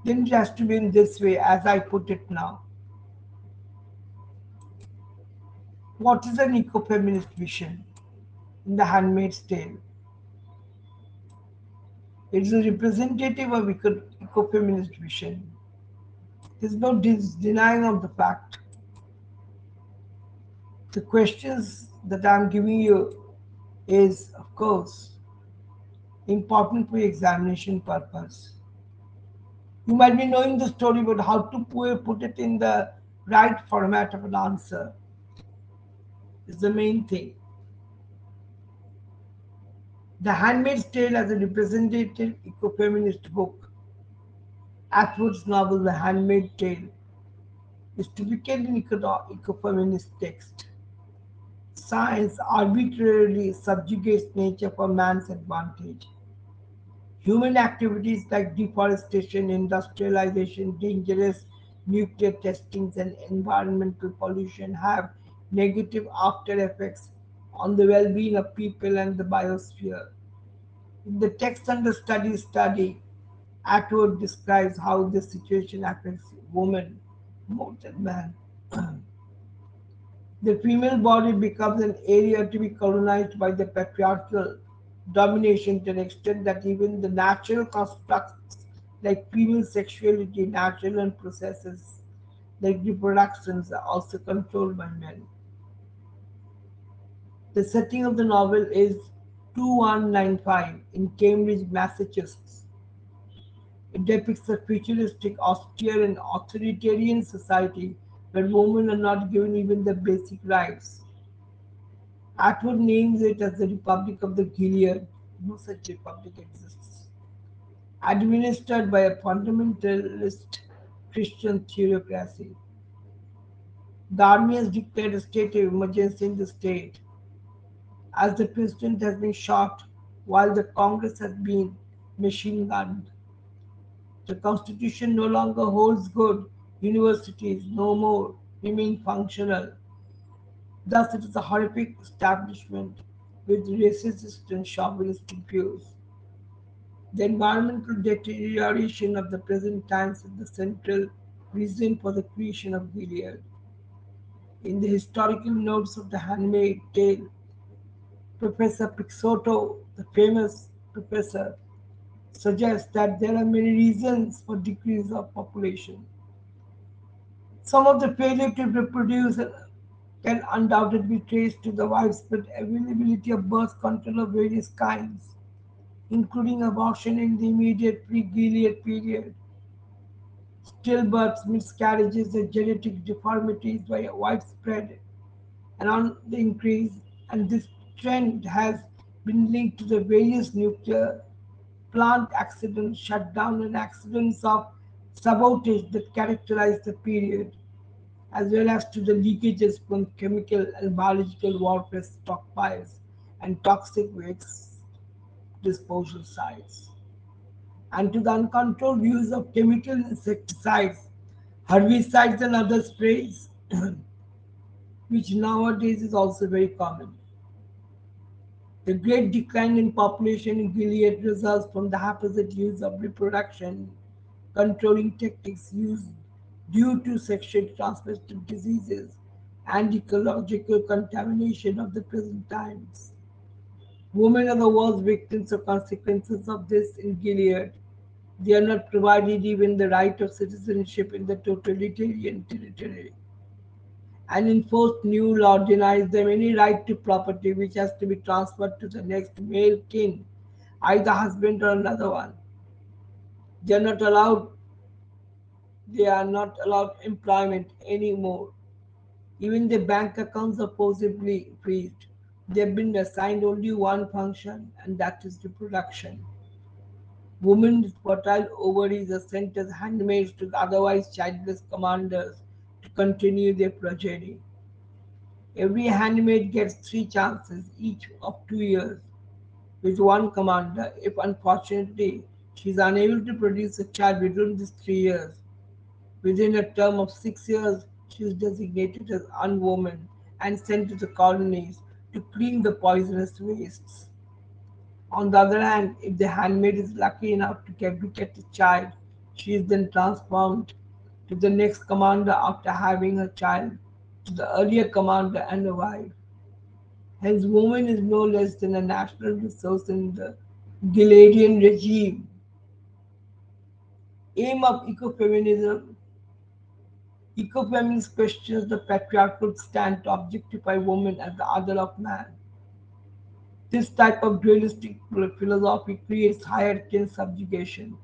then it has to be in this way, as I put it now. What is an ecofeminist vision in The Handmaid's Tale? It is a representative of ecofeminist vision. There is no denying of the fact. The questions that I'm giving you is, of course, important for examination purpose. You might be knowing the story, but how to put it in the right format of an answer is the main thing. The Handmaid's Tale as a representative ecofeminist book, Atwood's novel The Handmaid's Tale, is typically an ecofeminist text. Science arbitrarily subjugates nature for man's advantage. Human activities like deforestation, industrialization, dangerous nuclear testings, and environmental pollution have negative after effects on the well being of people and the biosphere. In the text under study, Atwood describes how this situation affects women more than man. The female body becomes an area to be colonized by the patriarchal domination to an extent that even the natural constructs like female sexuality, natural and processes like reproductions are also controlled by men. The setting of the novel is 2195 in Cambridge, Massachusetts. It depicts a futuristic, austere, and authoritarian society where women are not given even the basic rights. Atwood names it as the Republic of the Gilead. No such republic exists. Administered by a fundamentalist Christian theocracy. The army has declared a state of emergency in the state, as the president has been shot while the Congress has been machine gunned. The Constitution no longer holds good. Universities no more remain functional. Thus, it is a horrific establishment with racist and chauvinistic views. The environmental deterioration of the present times is the central reason for the creation of Gilead. In the historical notes of the Handmaid Tale, Professor Pixoto, the famous professor, suggests that there are many reasons for decrease of population. Some of the failure to reproduce can undoubtedly be traced to the widespread availability of birth control of various kinds, including abortion in the immediate pre-Gilead period, stillbirths, miscarriages, and genetic deformities were widespread and on the increase, and this trend has been linked to the various nuclear plant accidents, shutdown, and accidents of sabotage that characterized the period, as well as to the leakages from chemical and biological warfare stockpiles and toxic waste disposal sites, and to the uncontrolled use of chemical insecticides, herbicides, and other sprays, which nowadays is also very common. The great decline in population in Gilead results from the haphazard use of reproduction controlling techniques used due to sexually transmitted diseases and ecological contamination of the present times. Women are the worst victims of consequences of this in Gilead. They are not provided even the right of citizenship in the totalitarian territory. An enforced new law denies them any right to property which has to be transferred to the next male kin, either husband or another one. They are not allowed they are not allowed employment anymore. Even their bank accounts are forcibly freezed. They have been assigned only one function, and that is reproduction. Women with fertile ovaries are sent as handmaids to otherwise childless commanders to continue their progeny. Every handmaid gets three chances, each of 2 years, with one commander. If unfortunately she is unable to produce a child within these 3 years, within a term of 6 years, she is designated as unwoman and sent to the colonies to clean the poisonous wastes. On the other hand, if the handmaid is lucky enough to beget a child, She is then transformed to the next commander after having a child, to the earlier commander and a wife. Hence, woman is no less than a national resource in the Gileadian regime. Aim of ecofeminism. Ecofeminist questions the patriarchal stand to objectify woman as the other of man. This type of dualistic philosophy creates hierarchy and subjugation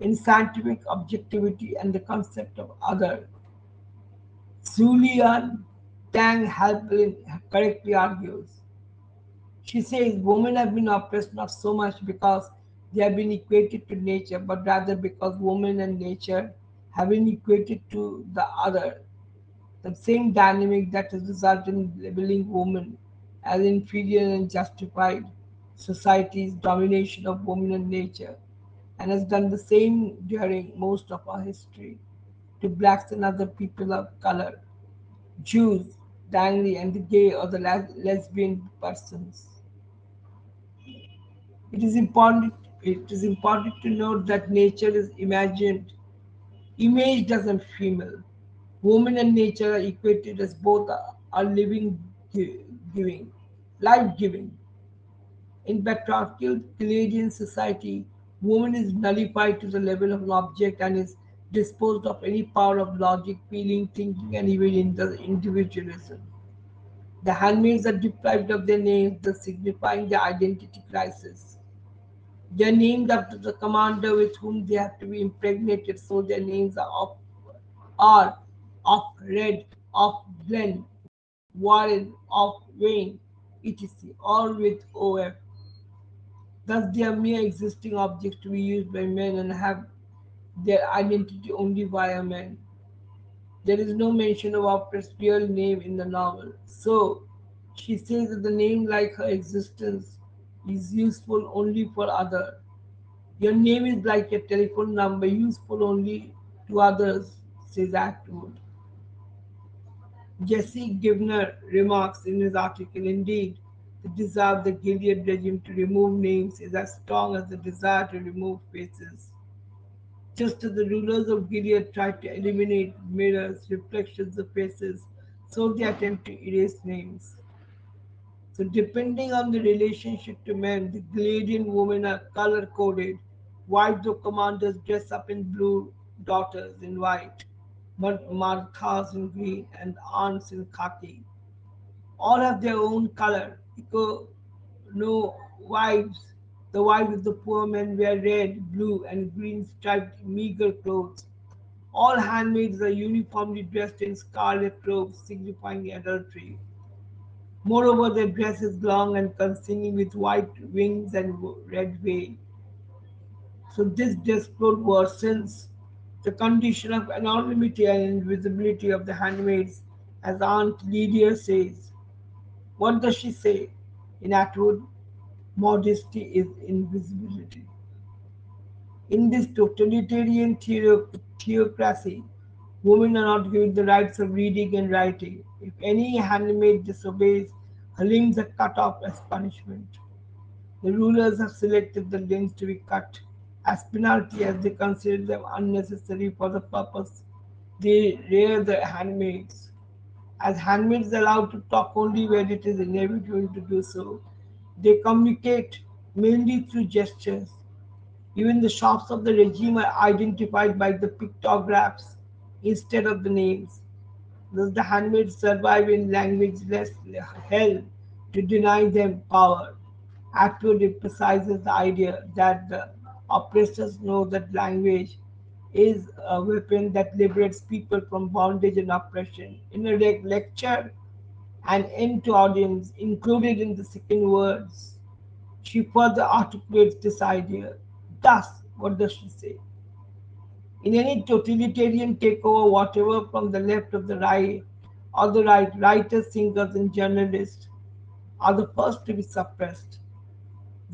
in scientific objectivity and the concept of other. Julian Tang Halpin correctly argues. She says women have been oppressed not so much because they have been equated to nature, but rather because woman and nature have been equated to the other. The same dynamic that has resulted in labeling women as inferior and justified society's domination of women and nature, and has done the same during most of our history to blacks and other people of color, Jews, dangly, and the gay or the lesbian persons. It is important. It is important to note that nature is imagined, imaged as a female. Woman and nature are equated as both are living, giving, life giving. In patriarchal Canadian society, woman is nullified to the level of an object and is disposed of any power of logic, feeling, thinking, and even in the individualism. The handmaids are deprived of their names, thus signifying their identity crisis. They are named after the commander with whom they have to be impregnated, so their names are of Red, of Glen, Warren, of Wayne, etc., all with OF. Thus, they are mere existing objects to be used by men and have their identity only via men. There is no mention of Oprah's real name in the novel. So, she says that the name, like her existence, is useful only for others. Your name is like a telephone number, useful only to others, says Atwood. Jesse Givner remarks in his article, indeed, the desire of the Gilead regime to remove names is as strong as the desire to remove faces. Just as the rulers of Gilead tried to eliminate mirrors, reflections of faces, so they attempt to erase names. So, depending on the relationship to men, the Gileadian women are color coded. Wives of commanders dress up in blue, daughters in white, Marthas in green, and aunts in khaki. All have their own color. No wives. The wives of the poor men wear red, blue, and green striped meager clothes. All handmaids are uniformly dressed in scarlet robes, signifying adultery. Moreover, their dress is long and concealing with white wings and red veil. So this dress code worsens the condition of anonymity and invisibility of the handmaids, as Aunt Lydia says. What does she say? In Atwood, modesty is invisibility. In this totalitarian theocracy, women are not given the rights of reading and writing. If any handmaid disobeys, her limbs are cut off as punishment. The rulers have selected the limbs to be cut as penalty as they consider them unnecessary for the purpose. They rear the handmaids. As handmaids are allowed to talk only when it is inevitable to do so, they communicate mainly through gestures. Even the shops of the regime are identified by the pictographs instead of the names. Thus, the handmaids survive in language less hell to deny them power. Atwood emphasizes the idea that the oppressors know that language is a weapon that liberates people from bondage and oppression. In a lecture, an end to audience included in the second words, she further articulates this idea. Thus, what does she say? In any totalitarian takeover, whatever from the left of the right or the right, writers, singers, and journalists are the first to be suppressed.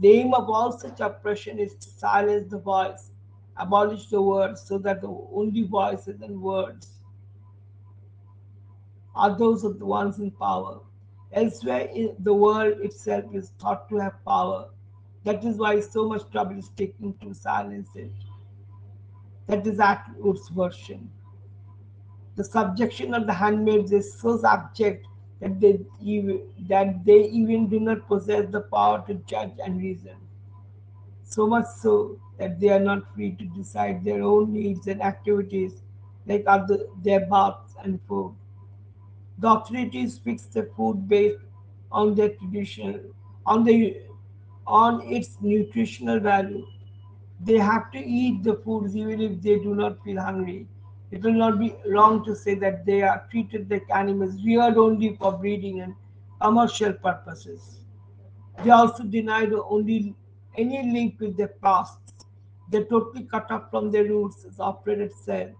The aim of all such oppression is to silence the voice, abolish the words, so that the only voices and words are those of the ones in power. Elsewhere in the world itself is thought to have power. That is why so much trouble is taken to silence it. That is Atwood's version. The subjection of the handmaids is so abject that they even do not possess the power to judge and reason. So much so that they are not free to decide their own needs and activities like their baths and food. The authorities fix the food based on their tradition, on the on its nutritional value. They have to eat the foods even if they do not feel hungry. It will not be wrong to say that they are treated like animals reared only for breeding and commercial purposes. They also deny only any link with their pasts. They're totally cut off from their roots, as Operator said.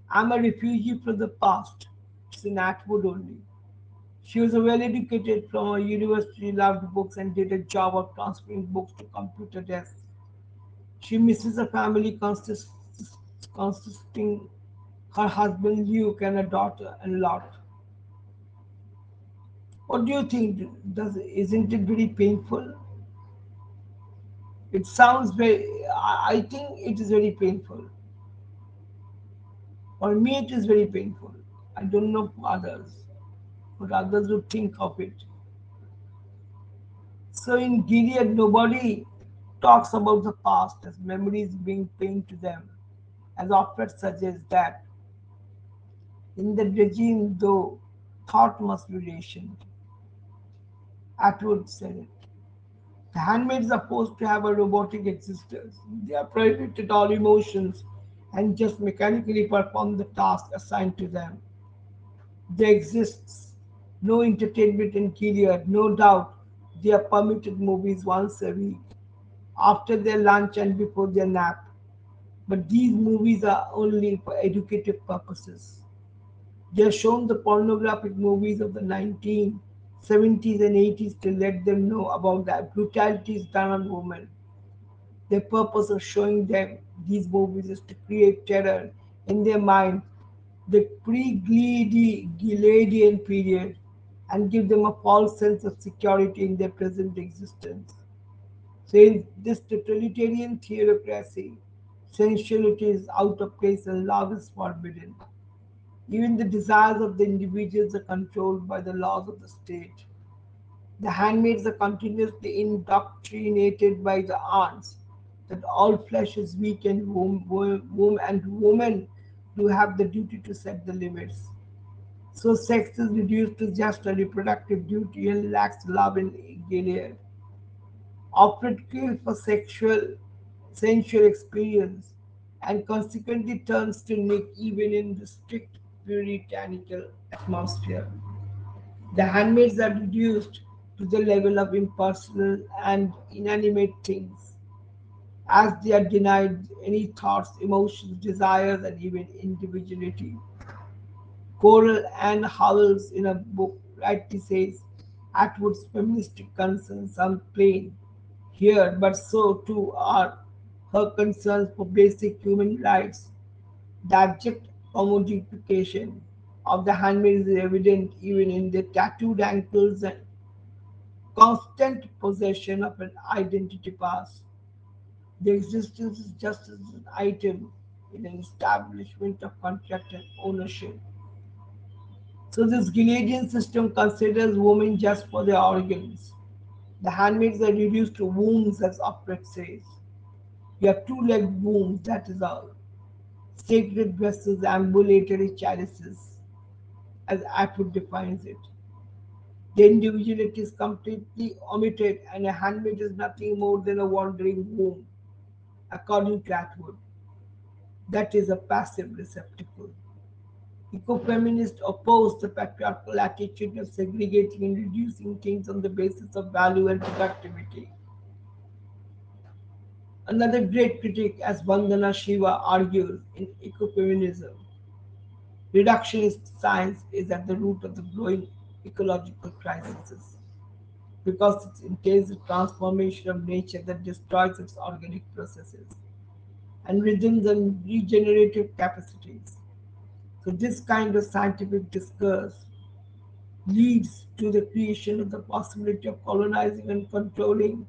I'm a refugee from the past. It's in Atwood only. She was well educated from a university, loved books, and did a job of transferring books to computer desks. She misses a family consisting her husband Luke and a daughter and Lot. What do you think? Isn't it very painful? It sounds very. I think it is very painful. For me, it is very painful. I don't know for others, but others would think of it. So in Gilead, nobody talks about the past as memories being pain to them, as Offred suggests that in the regime, though, thought must be rationed. Atwood said it. The handmaids are forced to have a robotic existence. They are prohibited all emotions and just mechanically perform the task assigned to them. There exists no entertainment in Gilead, no doubt. They are permitted movies once a week, after their lunch and before their nap. But these movies are only for educative purposes. They are shown the pornographic movies of the 1970s and 80s to let them know about the brutalities done on women. The purpose of showing them these movies is to create terror in their mind, the pre-Gileadian period, and give them a false sense of security in their present existence. So in this totalitarian theocracy, sensuality is out of place and love is forbidden. Even the desires of the individuals are controlled by the laws of the state. The handmaids are continuously indoctrinated by the aunts that all flesh is weak and women do have the duty to set the limits. So sex is reduced to just a reproductive duty and lacks love in Gilead. Offered kills for sensual experience and consequently turns to Nick even in the strict puritanical atmosphere. The handmaids are reduced to the level of impersonal and inanimate things, as they are denied any thoughts, emotions, desires, and even individuality. Coral Ann Howells, in a book, rightly says Atwood's feministic concerns are plain here, but so too are her concerns for basic human rights. The abject commodification of the handmaid is evident even in their tattooed ankles and constant possession of an identity pass. The existence is just as an item in an establishment of contract and ownership. So this Gileadian system considers women just for their organs. The handmaids are reduced to wombs, as Opret says. You have two-legged wombs, that is all. Sacred vessels, ambulatory chalices, as Atwood defines it. The individuality is completely omitted, and a handmaid is nothing more than a wandering womb, according to Atwood. That is a passive receptacle. Ecofeminists oppose the patriarchal attitude of segregating and reducing things on the basis of value and productivity. Another great critic, as Vandana Shiva argues in ecofeminism, reductionist science is at the root of the growing ecological crises because it entails a transformation of nature that destroys its organic processes and rhythms and regenerative capacities. So, this kind of scientific discourse leads to the creation of the possibility of colonizing and controlling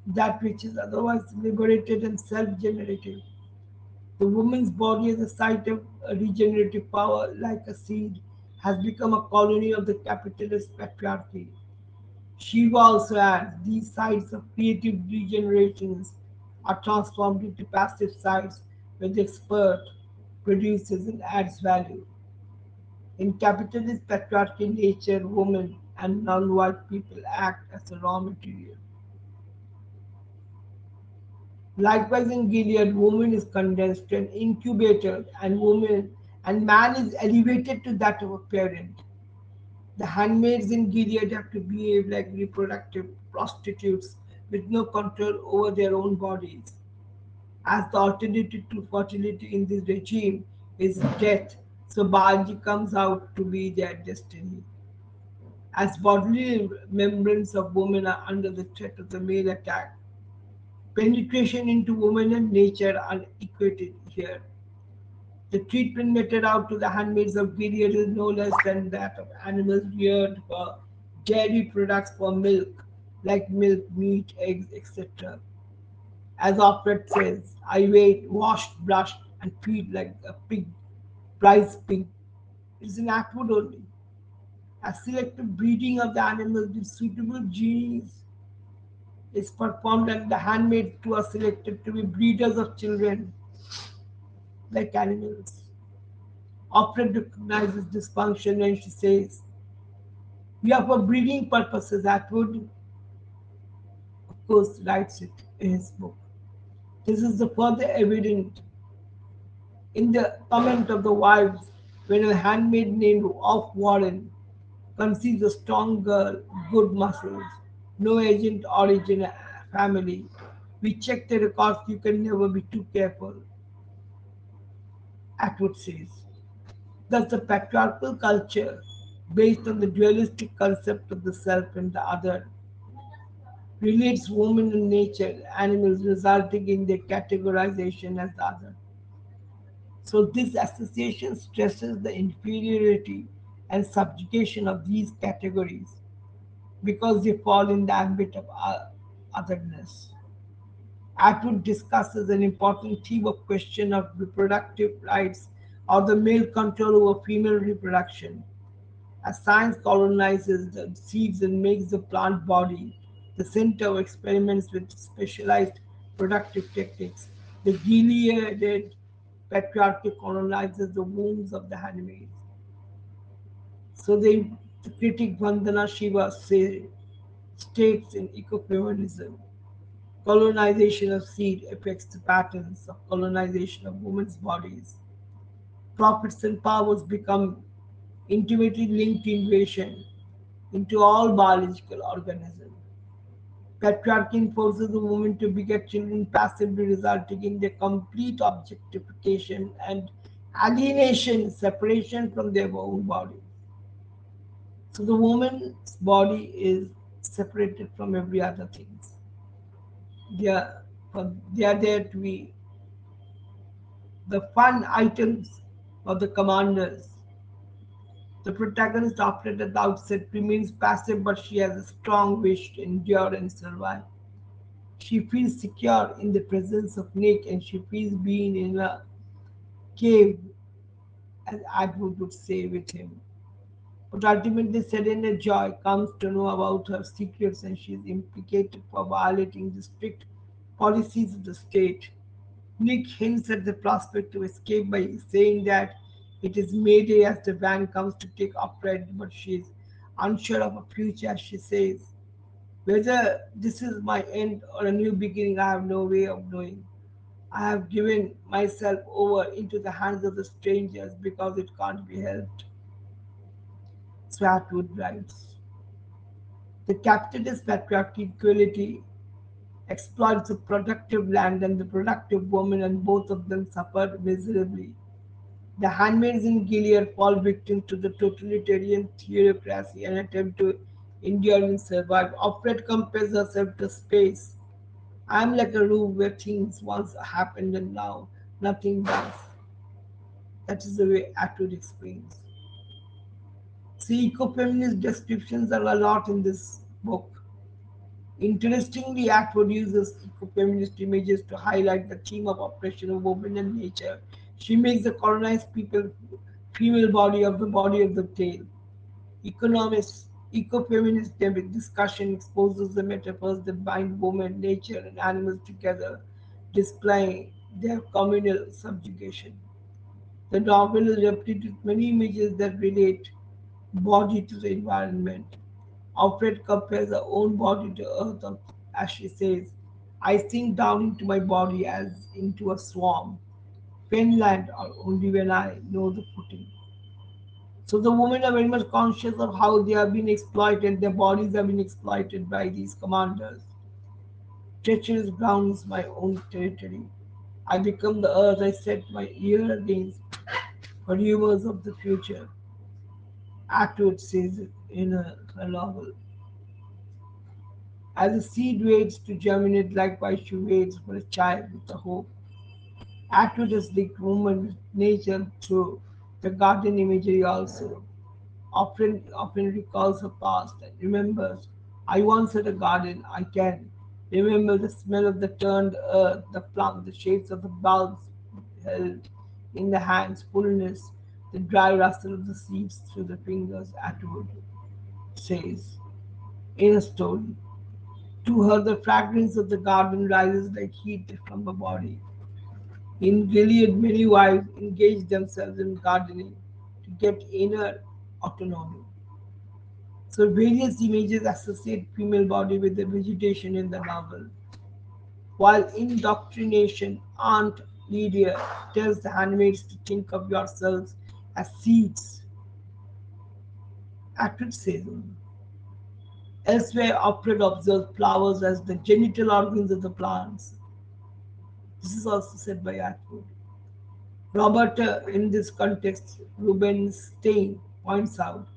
that which is otherwise liberated and self generative. The woman's body as a site of regenerative power, like a seed, has become a colony of the capitalist patriarchy. Shiva also adds these sites of creative regenerations are transformed into passive sites where the expert produces and adds value. In capitalist patriarchy nature, women and non-white people act as a raw material. Likewise, in Gilead, woman is condensed to an incubator, and man is elevated to that of a parent. The handmaids in Gilead have to behave like reproductive prostitutes with no control over their own bodies. As the alternative to fertility in this regime is death, so biology comes out to be their destiny. As bodily membranes of women are under the threat of the male attack, penetration into woman and nature are equated here. The treatment meted out to the handmaids of Gilead is no less than that of animals reared for dairy products for milk, like milk, meat, eggs, etc. As Offred says, I wait, washed, brushed, and feed like a pig, prize pig. It is an Atwood only. A selective breeding of the animals with suitable genes is performed, and the handmaids too are selected to be breeders of children like animals. Offred recognizes this function when she says, we are for breeding purposes. Atwood, of course, writes it in his book. This is the further evident in the comment of the wives when a handmaid named Off Warren conceives a strong girl, good muscles, no agent origin family. We check the records, you can never be too careful, Atwood says. Thus, the patriarchal culture, based on the dualistic concept of the self and the other, relates woman and nature, animals, resulting in their categorization as the other. So, this association stresses the inferiority and subjugation of these categories because they fall in the ambit of otherness. Atwood discusses an important theme of question of reproductive rights or the male control over female reproduction. As science colonizes the seeds and makes the plant body the center of experiments with specialized productive techniques, the Gileaded patriarchy colonizes the wombs of the handmaids. So the critic Vandana Shiva states in Ecofeminism, colonization of seed affects the patterns of colonization of women's bodies. Profits and powers become intimately linked to invasion into all biological organisms. Patriarchy forces the woman to beget children passively, resulting in their complete objectification and alienation, separation from their own body. So the woman's body is separated from every other thing. They are, they are there to be the fun items of the commanders. The protagonist, after at the outset, remains passive, but she has a strong wish to endure and survive. She feels secure in the presence of Nick, and she feels being in a cave, as Atwood would say with him. But ultimately, Serena Joy comes to know about her secrets, and she is implicated for violating the strict policies of the state. Nick hints at the prospect of escape by saying that it is Mayday as the van comes to take Offred, but she is unsure of her future as she says, whether this is my end or a new beginning, I have no way of knowing. I have given myself over into the hands of the strangers because it can't be helped. Swatwood writes. The capitalist patriarchy equality exploits the productive land and the productive woman, and both of them suffer miserably. The handmaids in Gilead fall victim to the totalitarian theocracy and attempt to endure and survive. Offred compares herself to space. I am like a room where things once happened and now nothing does. That is the way Atwood explains. See, ecofeminist descriptions are a lot in this book. Interestingly, Atwood uses eco-feminist images to highlight the theme of oppression of women and nature. She makes the colonized people female body of the tail. Economists, eco-feminist discussion exposes the metaphors that bind woman, nature, and animals together, displaying their communal subjugation. The novel is replete with many images that relate body to the environment. Alfred compares her own body to earth as she says, I sink down into my body as into a swarm. Finland or only when I know the footing. So the women are very much conscious of how they have been exploited, their bodies have been exploited by these commanders. Treacherous ground is my own territory. I become the earth, I set my ear against for rumors of the future. Atwood says it in her novel. As a seed waits to germinate, likewise she waits for a child with a hope. Atwood has linked woman with nature through the garden imagery also. Often recalls her past and remembers, I once had a garden, I can remember the smell of the turned earth, the plum, the shapes of the bulbs held in the hand's fullness, the dry rustle of the seeds through the fingers, Atwood says in a story. To her, the fragrance of the garden rises like heat from her body. In Gilead, many wives engage themselves in gardening to get inner autonomy. So various images associate female body with the vegetation in the novel. While indoctrination, Aunt Lydia tells the handmaids to think of yourselves as seeds at its season. Elsewhere, Alfred observes flowers as the genital organs of the plants. This is also said by Atwood. Robert, in this context, Rubinstein points out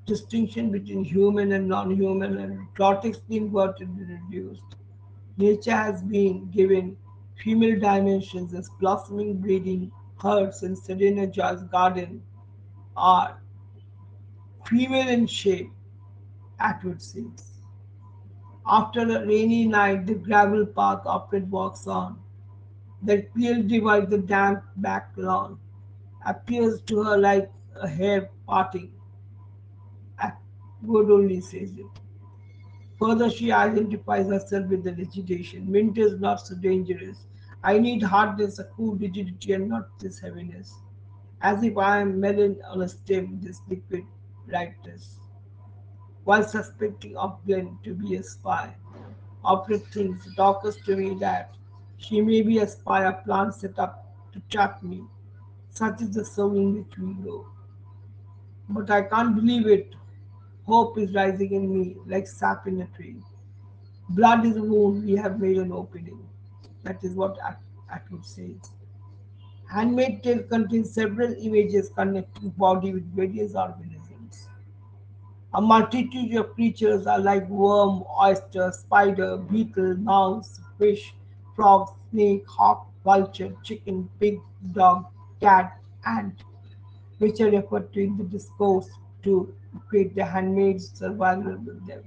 distinction between human and non-human and grotesquely inverted and reduced. Nature has been given female dimensions as blossoming breeding hearts in Serena Joy's garden are female in shape, Atwood says. After a rainy night, the gravel path Alfred walks on, that clearly divides the damp back lawn, appears to her like a hair parting. Atwood only says it. Further, she identifies herself with the vegetation. Mint is not so dangerous. I need hardness, a cool rigidity, and not this heaviness. As if I am melon on a stem, this liquid lightness. While suspecting of Glen to be a spy, Alfred thinks, talks to me that she may be a spy, a plant set up to trap me. Such is the soul in which we go. But I can't believe it. Hope is rising in me like sap in a tree. Blood is a wound, we have made an opening. That is what Atwood says. Handmade tale contains several images connecting body with various organisms. A multitude of creatures are like worm, oyster, spider, beetle, mouse, fish, frog, snake, hawk, vulture, chicken, pig, dog, cat, ant, which are referred to in the discourse to equate the handmaid's survival with them.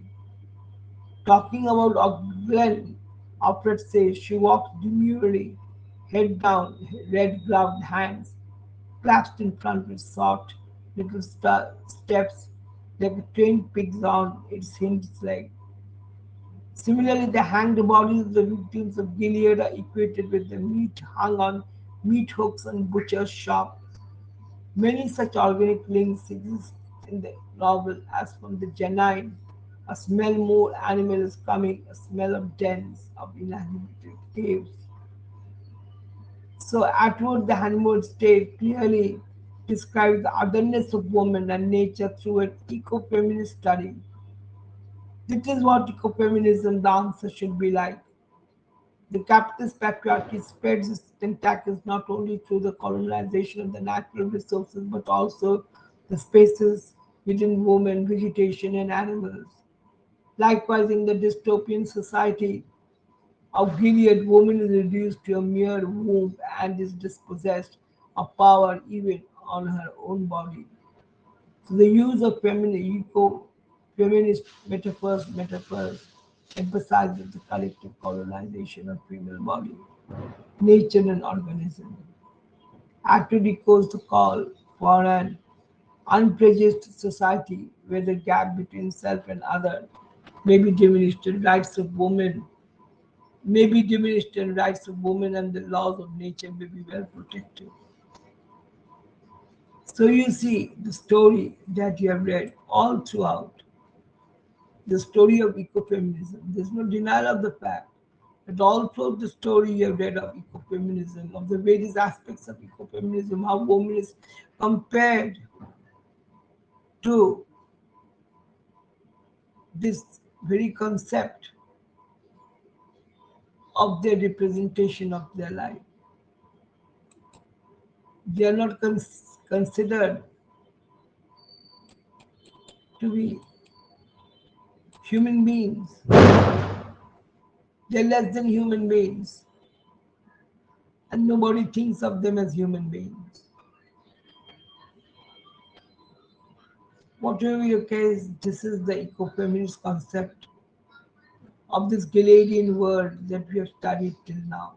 Talking about Glen, Alfred says she walked demurely, head down, red gloved hands clasped in front with soft little steps like a trained pig's on its hind leg. Similarly, the hanged bodies of the victims of Gilead are equated with the meat hung on meat hooks and butcher's shop. Many such organic links exist in the novel as from the genuine. A smell more animal is coming, a smell of dens, of inhabited caves. So Atwood, the Handmaid's Tale, clearly describes the otherness of woman and nature through an eco-feminist study. This is what ecofeminism the answer should be like. The capitalist patriarchy spreads its tentacles not only through the colonization of the natural resources but also the spaces within women, vegetation, and animals. Likewise, in the dystopian society of Gilead, woman is reduced to a mere womb and is dispossessed of power even on her own body. So the use of feminist metaphors, emphasizes the collective colonization of female body, nature and organism. Actively echoes the call for an unprejudiced society where the gap between self and other may be diminished, the rights of women may be diminished, and rights of women and the laws of nature may be well protected. So you see the story that you have read all throughout, the story of ecofeminism. There's no denial of the fact that all throughout the story you have read of ecofeminism, of the various aspects of ecofeminism, how women is compared to this very concept of their representation of their life. They are not considered to be human beings. They're less than human beings, and nobody thinks of them as human beings. Whatever your case, this is the ecofeminist concept of this Galilean world that we have studied till now.